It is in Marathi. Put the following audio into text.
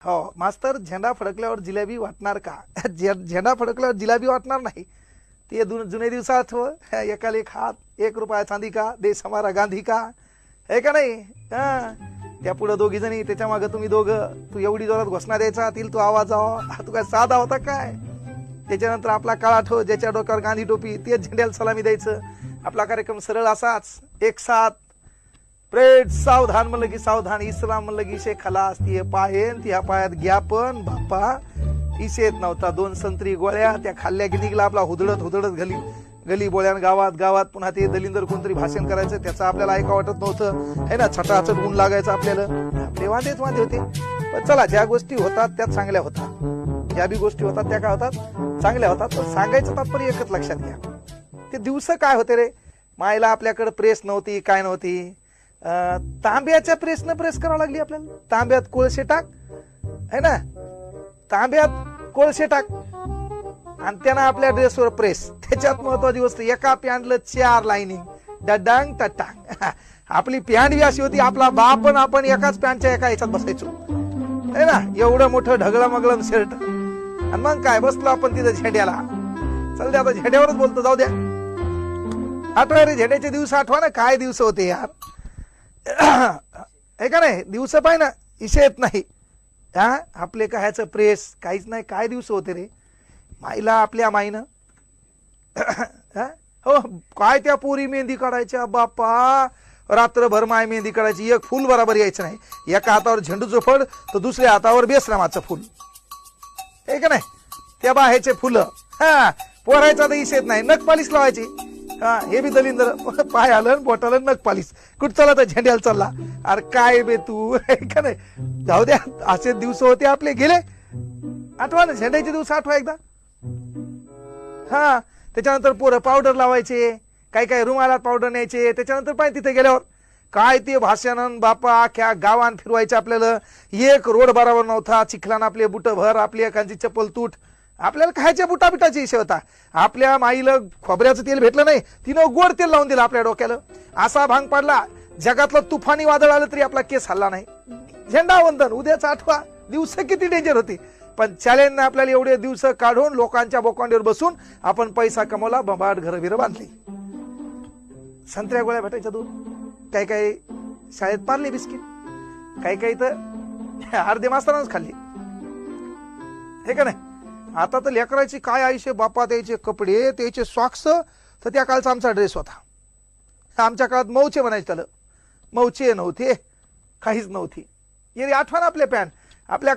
हो मास्तर, झेंडा फडकल्यावर जिलेबी वाटणार का? झेंडा फडकल्यावर जिलेबी वाटणार नाही, ते जुने दिवस आठव, एकाला एक हात, 1 रुपया चांदी का, देश हमारा गांधी का, है का नाही? त्या पुढे दोघी जणी, त्याच्या मागे तुम्ही दोघं, तू एवढी जोरात घोषणा द्यायचा, तिला तू आवाज तू काय साधा होता काय? त्याच्यानंतर आपला काळा ठो, ज्याच्या डोक्यावर गांधी टोपी, तेच झेंड्याला सलामी द्यायचं. आपला कार्यक्रम सरळ असाच, एक साथ प्रेड सावधान म्हणलं की सावधान, इस्लाम म्हणलं की शे खलास, ती पायन त्या पायात घ्या पण बाप्पा इशेत नव्हता. 2 संत्री गोळ्या त्या खाल्ल्या की निघला आपला हुदडत गली बोळ्यान गावात पुन्हा ते दलिंदर कोणतरी भाषण करायचं, त्याचं आपल्याला ऐका वाटत नव्हतं, है ना? छटाछट ऊन लागायचं आपल्याला, आपले वांदेच वांदे होते. पण चला, ज्या गोष्टी होतात त्या चांगल्या होतात, ज्या बी गोष्टी होतात त्या काय होतात, चांगल्या होतात. पण सांगायचं तात्पर्य एकच लक्षात घ्या, ते दिवस काय होते रे, मायला आपल्याकडे प्रेस नव्हती, काय नव्हती, तांब्याच्या प्रेसनं प्रेस करावं लागली आपल्याला. तांब्यात कोळसे टाक, है ना, तांब्यात कोळसे टाक, आणि त्यानं आपल्या ड्रेसवर प्रेस. त्याच्यात महत्वाची गोष्ट, एका पॅन्टला 4 लाईनिंग, डडांग टटांग. आपली पॅन्ट बी अशी होती, आपला बाप पण आपण एकाच पॅन्टच्या एका ह्याच्यात बसायचो, है ना, एवढं मोठं ढगळं मगळं शर्ट. आणि मग काय बसलो आपण तिथं झेंड्याला. चल द्या, आता झेंड्यावरच बोलतो, जाऊ द्या. आठवा रे झेंड्याचे दिवस, आठवा ना, काय दिवस होते यार, हे का नाही? दिवस पाय ना, इशे येत नाही. आपले काय ह्याचं प्रेस काहीच नाही, काय दिवस होते रे. माईला आपल्या माईनं हो काय त्या पोरी मेहंदी काढायच्या बाप्पा, रात्रभर माय मेहंदी काढायची, एक फुल बरोबर यायचं नाही. एका हातावर झेंडूचं फळ तर दुसऱ्या हातावर बेसनामाचं फुल, हे का नाही? त्या बाहेचे फुलं, पोरायचा तर इशेत नाही. नख पालिश लावायची, हे बी दलिंदर, पाय आलं बोटाला नख पालिश, कुठ चालला तर झेंड्याला चालला. अरे काय बे तू, हे का नाही? जाऊ द्या, असे दिवस होते आपले, गेले. आठवा ना झेंड्याचे दिवस, आठवा एकदा. त्याच्यानंतर पोरं पावडर लावायचे, काही रुमालात पावडर न्यायचे. त्याच्यानंतर पाहिजे तिथे गेल्यावर काय ते भाषण बापा, अख्या गावान फिरवायचे आपल्याला. एक रोड बरोबर नव्हता, चिखलान आपले बुट भर, आपली एखादी चप्पल तूट. आपल्याला खायच्या बुटाबिटाची इशे होता. आपल्या माईला खोबऱ्याचं तेल भेटलं नाही, तिनं गोड तेल लावून दिलं आपल्या डोक्याला. असा भांग पडला, जगातलं तुफानी वादळ आलं तरी आपला केस हल्ला नाही. झेंडा वंदन उद्याचा आठवा, दिवस किती डेंजर होते. पण चॅलेंजने आपल्याला एवढे दिवस काढून लोकांच्या बोकांडीवर बसून आपण पैसा कमवला, बंबाट घर बिर बांधली. संत्र्या गोळ्या भेटायच्या दूर, काही शाळेत पारले बिस्किट, काही तर अर्धे मास्तरांच खाल्ली, हे का नाही? आता तर लेकरायची काय आयुष्य, बापा त्याचे कपडे, त्याचे सॉक्स, तर त्या काळचा आमचा ड्रेस होता. आमच्या काळात मौचे म्हणायचे, त्याला मौचे नव्हते, काहीच नव्हती. ये आठवण आपले पॅन्ट आपल्या